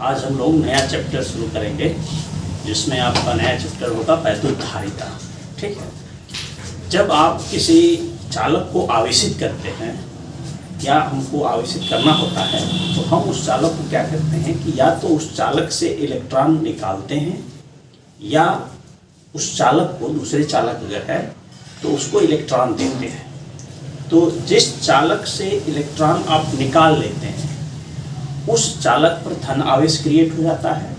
आज हम लोग नया चैप्टर शुरू करेंगे जिसमें आपका नया चैप्टर होगा वैद्युत धारिता। ठीक है, जब आप किसी चालक को आवेशित करते हैं या हमको आवेशित करना होता है तो हम उस चालक को क्या करते हैं कि या तो उस चालक से इलेक्ट्रॉन निकालते हैं या उस चालक को, दूसरे चालक अगर है तो उसको इलेक्ट्रॉन देते हैं। तो जिस चालक से इलेक्ट्रॉन आप निकाल लेते हैं उस चालक पर धन आवेश क्रिएट हो जाता है,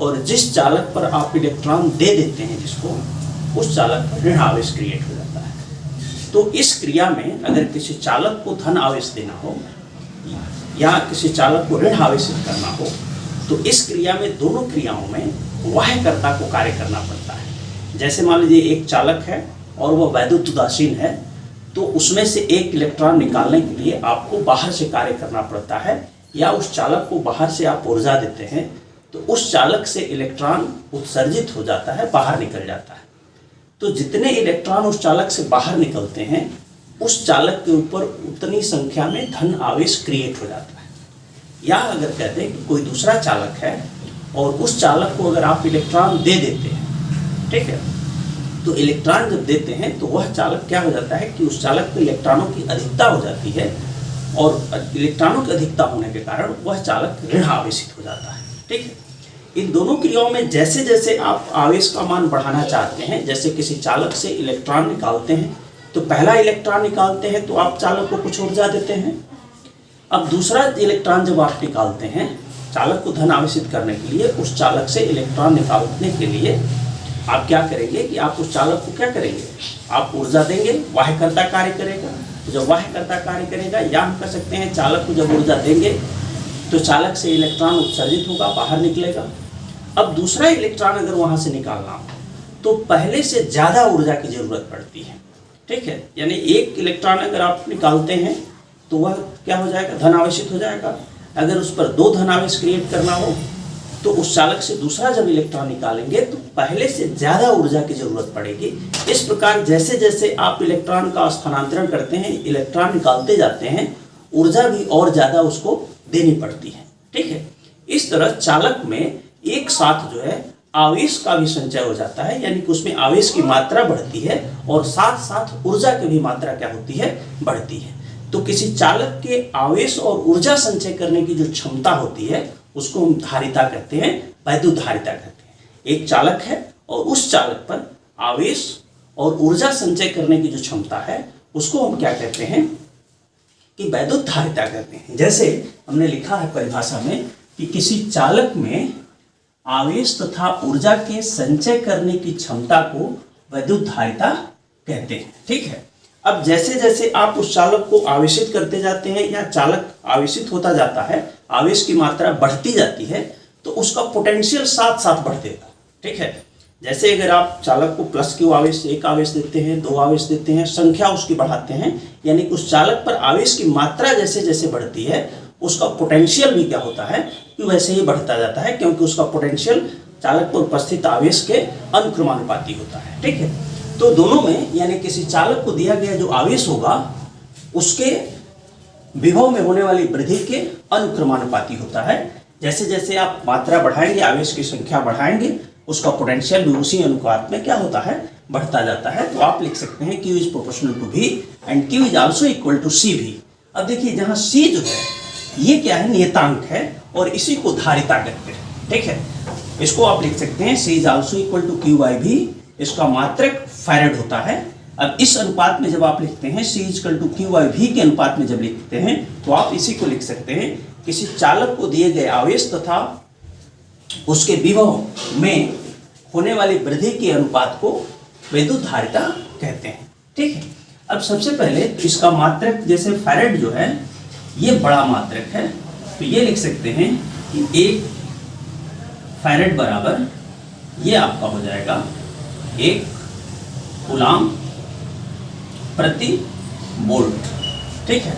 और जिस चालक पर आप इलेक्ट्रॉन दे देते हैं जिसको, उस चालक पर ऋण आवेश क्रिएट हो जाता है। तो इस क्रिया में अगर किसी चालक को धन आवेश देना हो या किसी चालक को ऋण आवेशित करना हो तो इस क्रिया में, दोनों क्रियाओं में वाह्यकर्ता को कार्य करना पड़ता है। जैसे मान लीजिए एक चालक है और वह वैद्युत उदासीन है, तो उसमें से एक इलेक्ट्रॉन निकालने के लिए आपको बाहर से कार्य करना पड़ता है, या उस चालक को बाहर से आप ऊर्जा देते हैं तो उस चालक से इलेक्ट्रॉन उत्सर्जित हो जाता है, बाहर निकल जाता है। तो जितने इलेक्ट्रॉन उस चालक से बाहर निकलते हैं उस चालक के ऊपर उतनी संख्या में धन आवेश क्रिएट हो जाता है। या अगर कहते हैं कि कोई दूसरा चालक है और उस चालक को अगर आप इलेक्ट्रॉन दे देते हैं, ठीक है, तो इलेक्ट्रॉन जब देते हैं तो वह चालक क्या हो जाता है कि उस चालक पर इलेक्ट्रॉनों की अधिकता हो जाती है, और इलेक्ट्रॉनों की अधिकता होने के कारण वह चालक ऋण आवेशित हो जाता है। ठीक है, इन दोनों क्रियाओं में जैसे जैसे आप आवेश का मान बढ़ाना चाहते हैं, जैसे किसी चालक से इलेक्ट्रॉन निकालते हैं तो पहला इलेक्ट्रॉन निकालते हैं तो आप चालक को कुछ ऊर्जा देते हैं। अब दूसरा इलेक्ट्रॉन जब आप निकालते हैं चालक को धन आवेशित करने के लिए, उस चालक से इलेक्ट्रॉन निकालने के लिए आप क्या करेंगे कि आप उस चालक को क्या करेंगे, आप ऊर्जा देंगे, वाह्यकर्ता कार्य करेगा। जब वाह्यकर्ता कार्य करेगा, या हम कह सकते हैं चालक को जब ऊर्जा देंगे तो चालक से इलेक्ट्रॉन उत्सर्जित होगा, बाहर निकलेगा। अब दूसरा इलेक्ट्रॉन अगर वहाँ से निकालना हो तो पहले से ज़्यादा ऊर्जा की ज़रूरत पड़ती है। ठीक है, यानी एक इलेक्ट्रॉन अगर आप निकालते हैं तो वह क्या हो जाएगा, धन आवेशित हो जाएगा। अगर उस पर दो धन आवेश क्रिएट करना हो तो उस चालक से दूसरा जब इलेक्ट्रॉन निकालेंगे तो पहले से ज़्यादा ऊर्जा की ज़रूरत पड़ेगी। इस प्रकार जैसे जैसे आप इलेक्ट्रॉन का स्थानांतरण करते हैं, इलेक्ट्रॉन निकालते जाते हैं, ऊर्जा भी और ज़्यादा उसको देनी पड़ती है। ठीक है, इस तरह चालक में एक साथ जो है आवेश का भी संचय हो जाता है, यानी कि उसमें आवेश की मात्रा बढ़ती है और साथ साथ ऊर्जा की भी मात्रा क्या होती है, बढ़ती है। तो किसी चालक के आवेश और ऊर्जा संचय करने की जो क्षमता होती है उसको हम धारिता कहते हैं, वैद्युत धारिता कहते हैं। एक चालक है और उस चालक पर आवेश और ऊर्जा संचय करने की जो क्षमता है उसको हम क्या कहते हैं कि वैद्युत धारिता कहते हैं। जैसे हमने लिखा है परिभाषा में कि किसी चालक में आवेश तथा ऊर्जा के संचय करने की क्षमता को वैद्युत धारिता कहते हैं। ठीक है, अब जैसे जैसे आप उस चालक को आवेशित करते जाते हैं या चालक आवेशित होता जाता है, आवेश की मात्रा बढ़ती जाती है, तो उसका पोटेंशियल साथ साथ बढ़ते जाता है। ठीक है, जैसे अगर आप चालक को प्लस क्यू आवेश, एक आवेश देते हैं, दो आवेश देते हैं, संख्या उसकी बढ़ाते हैं, यानी कि उस चालक पर आवेश की मात्रा जैसे जैसे बढ़ती है उसका पोटेंशियल भी क्या होता है कि वैसे ही बढ़ता जाता है, क्योंकि उसका पोटेंशियल चालक पर उपस्थित आवेश के अनुक्रमानुपाती होता है। ठीक है, तो दोनों में, यानी किसी चालक को दिया गया जो आवेश होगा उसके विभव में होने वाली वृद्धि के अनुक्रमानुपाती होता है। जैसे जैसे आप मात्रा बढ़ाएंगे, आवेश की संख्या बढ़ाएंगे, उसका पोटेंशियल भी उसी अनुपात में क्या होता है, बढ़ता जाता है। तो आप लिख सकते हैं Q is proportional to V and Q is also equal to CV। अब देखिए जहाँ C जो है ये क्या है, नियतांक है, और इसी को धारिता कहते हैं। ठीक है, इसको आप लिख सकते हैं C is also equal to Q by V, इसका मात्रक फैरेड होता है। अब इस अनुपात में जब आप लिखते हैं C is equal to Q by V के अनुपात में जब लिखते हैं तो आप इसी को लिख सकते हैं, किसी चालक को दिए गए आवेश तथा उसके विभव में होने वाली वृद्धि के अनुपात को वैद्युत धारिता कहते हैं। ठीक है, अब सबसे पहले इसका मात्रक, जैसे फैरेड जो है ये बड़ा मात्रक है, तो ये लिख सकते हैं कि एक फैरेड बराबर ये आपका हो जाएगा 1 कूलाम प्रति वोल्ट। ठीक है,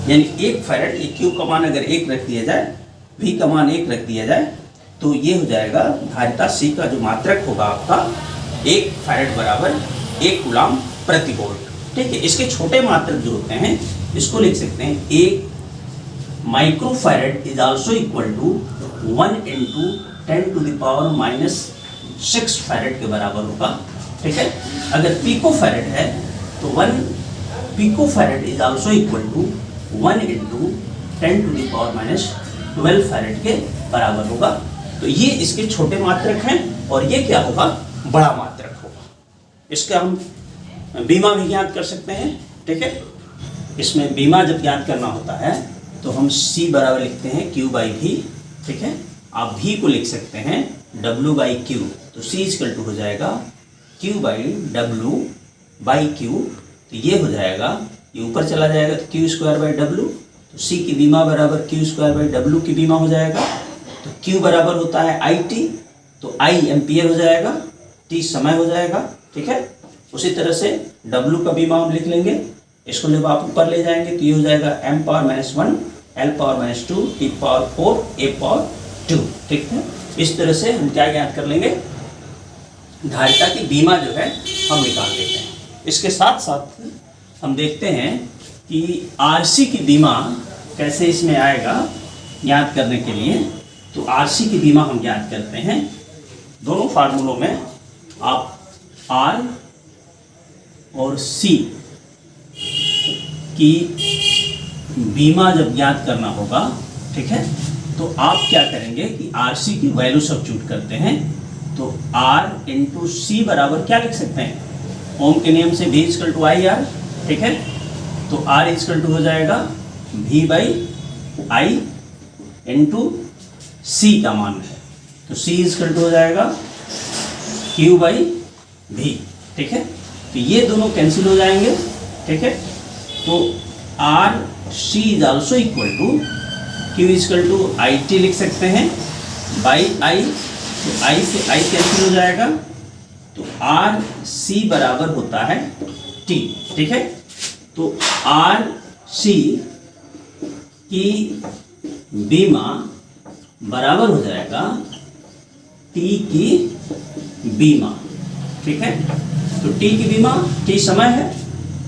यानी एक फैरेड, ये Q का मान अगर 1 रख दिया जाए, V का मान 1 रख दिया जाए, तो ये हो जाएगा धारिता C का जो मात्रक होगा आपका 1 फैरेड बराबर 1 कूलाम प्रति वोल्ट। ठीक है, इसके छोटे मात्रक जो होते हैं इसको लिख सकते हैं 1 microfarad is also equal to 1 into 10⁻⁻6 farad के बराबर होगा। ठीक है, अगर पिको फैरेड है तो 1 pico farad is also equal to 1 into 10⁻12 farad के बराबर होगा। तो ये इसके छोटे मात्रक हैं और ये क्या होगा, बड़ा मात्रक होगा। इसका हम बीमा भी ज्ञात कर सकते हैं। ठीक है, इसमें बीमा जब ज्ञात करना होता है तो हम C बराबर लिखते हैं Q/V। ठीक है, आप V को लिख सकते हैं W/Q, तो C इक्वल टू हो जाएगा Q/W/Q। तो ये हो जाएगा, ये ऊपर चला जाएगा तो Q²/W, तो C की बीमा बराबर Q²/W की बीमा हो जाएगा। तो Q बराबर होता है IT, तो I एम्पियर हो जाएगा, T समय हो जाएगा। ठीक है, उसी तरह से W का बीमा हम लिख लेंगे, इसको जब आप ऊपर ले जाएंगे तो ये हो जाएगा m⁻⁻1 l⁻⁻2 t⁻4 a⁻2। ठीक है, इस तरह से हम क्या ज्ञात कर लेंगे, धारिता की बीमा जो है हम निकाल लेते हैं। इसके साथ साथ हम देखते हैं कि RC की बीमा कैसे इसमें आएगा ज्ञात करने के लिए। तो RC की बीमा हम ज्ञात करते हैं दोनों फार्मूलों में। आप R और C की बीमा जब ज्ञात करना होगा, ठीक है, तो आप क्या करेंगे कि RC की वैल्यू सब्स्टिट्यूट करते हैं। तो R इंटू C बराबर क्या लिख सकते हैं, ओम के नियम से V इक्वल टू IR। ठीक है, तो R इक्वल टू हो जाएगा V/I इंटू C का मान है, तो C इक्वल टू हो जाएगा Q/V। ठीक है, तो ये दोनों कैंसिल हो जाएंगे। ठीक है, तो RC is also equal to Q equal to IT लिख सकते हैं बाई I, तो I से I कैंसिल हो जाएगा, तो RC बराबर होता है T। ठीक है, तो RC की बीमा बराबर हो जाएगा T की बीमा। ठीक है, तो T की बीमा T समय है,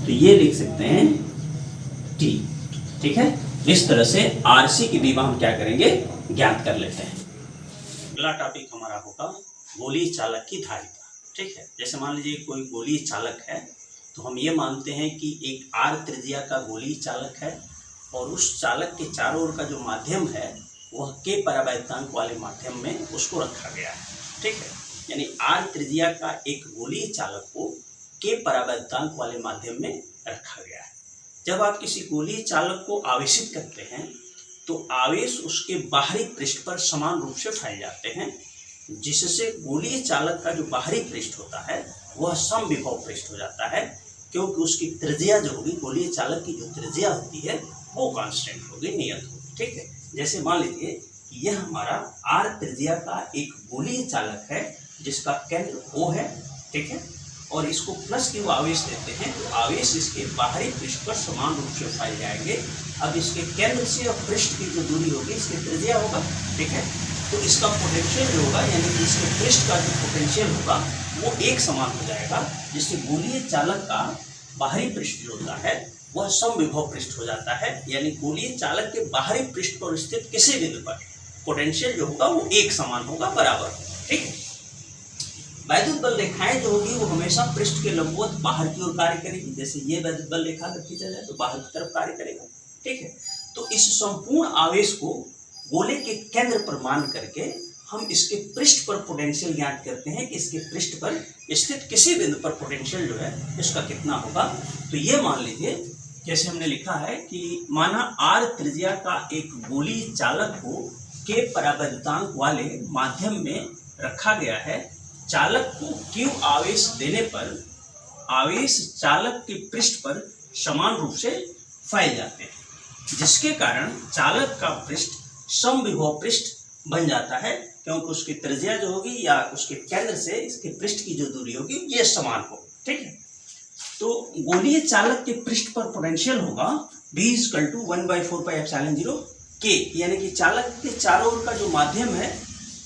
तो ये लिख सकते हैं T। ठीक है, इस तरह से RC की बीमा हम क्या करेंगे, ज्ञात कर लेते हैं। अगला टॉपिक हमारा होगा गोलीय चालक की धारिता। ठीक है, जैसे मान लीजिए कोई गोलीय चालक है, तो हम ये मानते हैं कि एक R त्रिज्या का गोलीय चालक है और उस चालक के चारों ओर का जो माध्यम है वह K परावैद्युतांक वाले माध्यम में उसको रखा गया है। ठीक है, यानी R त्रिज्या का एक गोलीय चालक को K परावैद्युतांक वाले माध्यम में रखा गया है। जब आप किसी गोलीय चालक को आवेशित करते हैं तो आवेश उसके बाहरी पृष्ठ पर समान रूप से फैल जाते हैं, जिससे गोलीय चालक का जो बाहरी पृष्ठ होता है वह समविभव पृष्ठ हो जाता है, क्योंकि उसकी त्रिज्या जो होगी, गोलीय चालक की जो त्रिज्या होती है वो कांस्टेंट होगी, नियत होगी। ठीक है, जैसे मान लीजिए कि यह हमारा R त्रिज्या का एक गोलीय चालक है जिसका केंद्र O है। ठीक है, और इसको प्लस Q आवेश देते हैं, तो आवेश इसके बाहरी पृष्ठ पर समान रूप से फैल जाएंगे। अब इसके केंद्र से और पृष्ठ की जो दूरी होगी इसकी त्रिज्या होगा। ठीक है, तो इसका पोटेंशियल जो होगा, यानी कि इसके पृष्ठ का जो पोटेंशियल होगा वो एक समान हो जाएगा, जिससे गोलीय चालक का बाहरी पृष्ठ जो होता है वह समविभव पृष्ठ हो जाता है। यानी गोलीय चालक के बाहरी पृष्ठ पर स्थित किसी बिंदु पर पोटेंशियल जो होगा वो एक समान होगा, बराबर। ठीक है, वैद्युत बल रेखाएं जो होगी वो हमेशा पृष्ठ के लंबवत बाहर की ओर कार्य करेगी। जैसे ये वैद्युत बल रेखा अगर खींचा जाए तो बाहर की तरफ कार्य करेगा। ठीक है, तो इस संपूर्ण आवेश को गोले के केंद्र पर मान करके हम इसके पृष्ठ पर पोटेंशियल ज्ञात करते हैं कि इसके पृष्ठ पर स्थित किसी बिंदु पर पोटेंशियल जो है इसका कितना होगा। तो ये मान लीजिए, जैसे हमने लिखा है कि माना R त्रिज्या का एक गोलीय चालक को K परावैद्युतांक वाले माध्यम में रखा गया है। चालक को Q आवेश देने पर आवेश चालक के पृष्ठ पर समान रूप से फैल जाते हैं, जिसके कारण चालक का पृष्ठ समविभव पृष्ठ बन जाता है, क्योंकि उसकी त्रिज्या जो होगी या उसके केंद्र से इसके पृष्ठ की जो दूरी होगी ये समान हो। ठीक है, तो गोलीय चालक के पृष्ठ पर पोटेंशियल होगा V इक्वल टू 1/4πε0 K, यानी कि चालक के चारों ओर का जो माध्यम है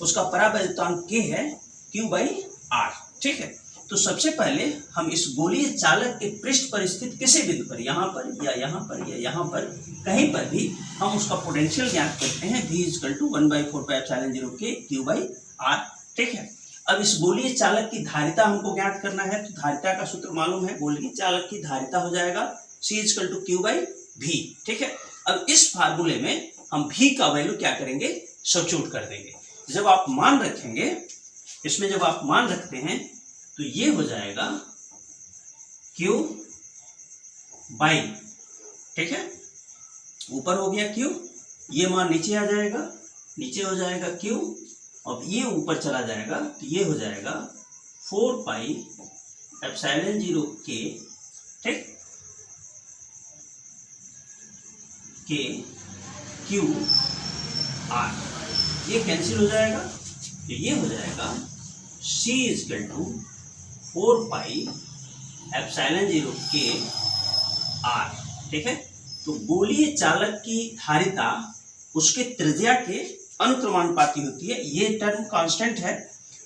उसका परावैद्युतांक K है Q/R। ठीक है, तो सबसे पहले हम इस गोलीय चालक के पृष्ठ पर स्थित किसी बिंदु पर, यहाँ पर या यहाँ पर या यहाँ पर कहीं पर भी हम उसका पोटेंशियल ज्ञात करते हैं V = 1/4πε0 Q/r। ठीक है। अब इस गोलीय चालक की धारिता हमको ज्ञात करना है, तो धारिता का सूत्र मालूम है, गोलीय चालक की धारिता हो जाएगा C = Q/V। ठीक है। अब इस फार्मूले में हम V का वैल्यू क्या करेंगे, सब्स्टिट्यूट कर देंगे। जब आप मान रखेंगे, इसमें जब आप मान रखते हैं तो ये हो जाएगा Q/, ठीक है, ऊपर हो गया Q, ये मान नीचे आ जाएगा, नीचे हो जाएगा Q, अब ये ऊपर चला जाएगा तो ये हो जाएगा 4πε0 K, ठीक, K Q/r, ये कैंसिल हो जाएगा तो ये हो जाएगा C = 4πε0 K/r। ठीक है। तो गोलीय चालक की धारिता उसके त्रिज्या के अनुक्रमानुपाती होती है। ये टर्म कांस्टेंट है,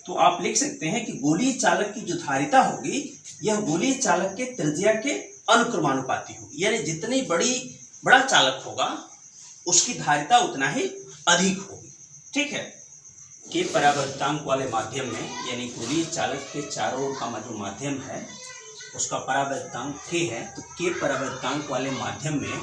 तो आप लिख सकते हैं कि गोलीय चालक की जो धारिता होगी यह गोलीय चालक के त्रिज्या के अनुक्रमानुपाती होगी, यानी जितनी बड़ा चालक होगा उसकी धारिता उतना ही अधिक होगी। ठीक है। के परावर्तांक वाले माध्यम में, यानी गोलीय चालक के चारों ओर का जो माध्यम है उसका परावर्तांक k है, तो के परावर्तांक वाले माध्यम में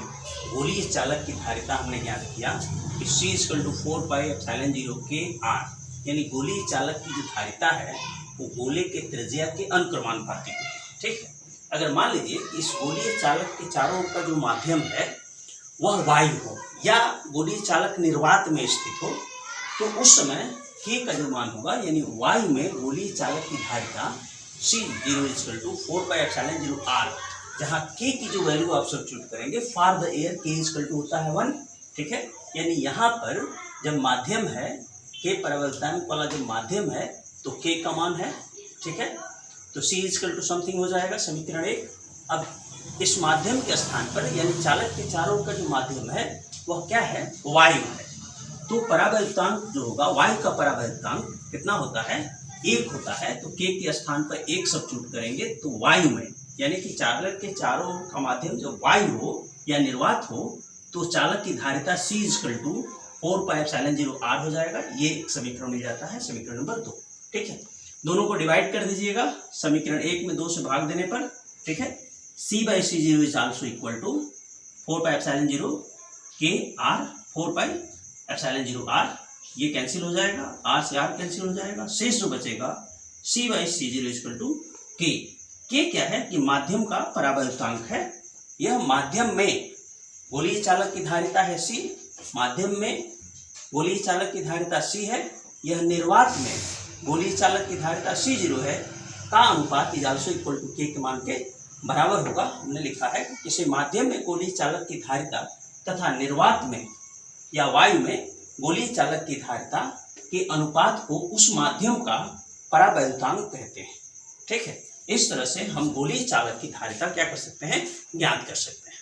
गोलीय चालक की धारिता हमने ज्ञात किया कि C = 4πε0 K/r, यानी गोलीय चालक की जो धारिता है वो गोले के त्रिज्या के अनुक्रमानुपाती होती है। ठीक है। अगर मान लीजिए इस गोलीय चालक के चारों ओर का जो माध्यम है वह वायु हो या गोलीय चालक निर्वात में स्थित हो, तो उस समय K का जो मान होगा, यानी वायु में गोलीय चालक की धारिता C = 4πε0r, जहाँ K की जो वैल्यू आप सब्स्टिट्यूट करेंगे फॉर द एयर K = होता है 1। ठीक है। यानी यहाँ पर जब माध्यम है, K परावर्तांक वाला जो माध्यम है तो K का मान है। ठीक है। तो C = समथिंग हो जाएगा, समीकरण 1। अब इस माध्यम के स्थान पर, यानी चालक के चारों ओर का जो माध्यम है वह क्या है, वायु है, तो परावर्तांक जो होगा, वायु का परावर्तांक कितना होता है, 1 होता है। तो K के स्थान पर 1 सब्स्टिट्यूट करेंगे तो वायु में, यानी कि चालक के चारों ओर का माध्यम जब वायु हो या निर्वात हो तो चालक की धारिता C = 4πε0r हो जाएगा। ये समीकरण मिल जाता है, समीकरण नंबर 2। ठीक है। दोनों को डिवाइड कर दीजिएगा समीकरण 1 में 2 से भाग देने पर। ठीक है। C/C0 is also equal to 4πε0 K/r, 4πε0r, ये कैंसिल हो जाएगा, r से r कैंसिल हो जाएगा, शेष जो बचेगा C/C0 = K। K क्या है कि माध्यम का परावर्तांक है। यह माध्यम में गोलीय चालक की धारिता है C, माध्यम में गोलीय चालक की धारिता C है, यह निर्वात में गोलीय चालक की धारिता C0 है, का अनुपात is also equal to K के मान के बराबर होगा। हमने लिखा है कि किसी माध्यम में गोलीय चालक की धारिता तथा निर्वात में या वायु में गोलीय चालक की धारिता के अनुपात को उस माध्यम का परावर्तांक कहते हैं। ठीक है। इस तरह से हम गोलीय चालक की धारिता क्या कर सकते हैं, ज्ञात कर सकते हैं।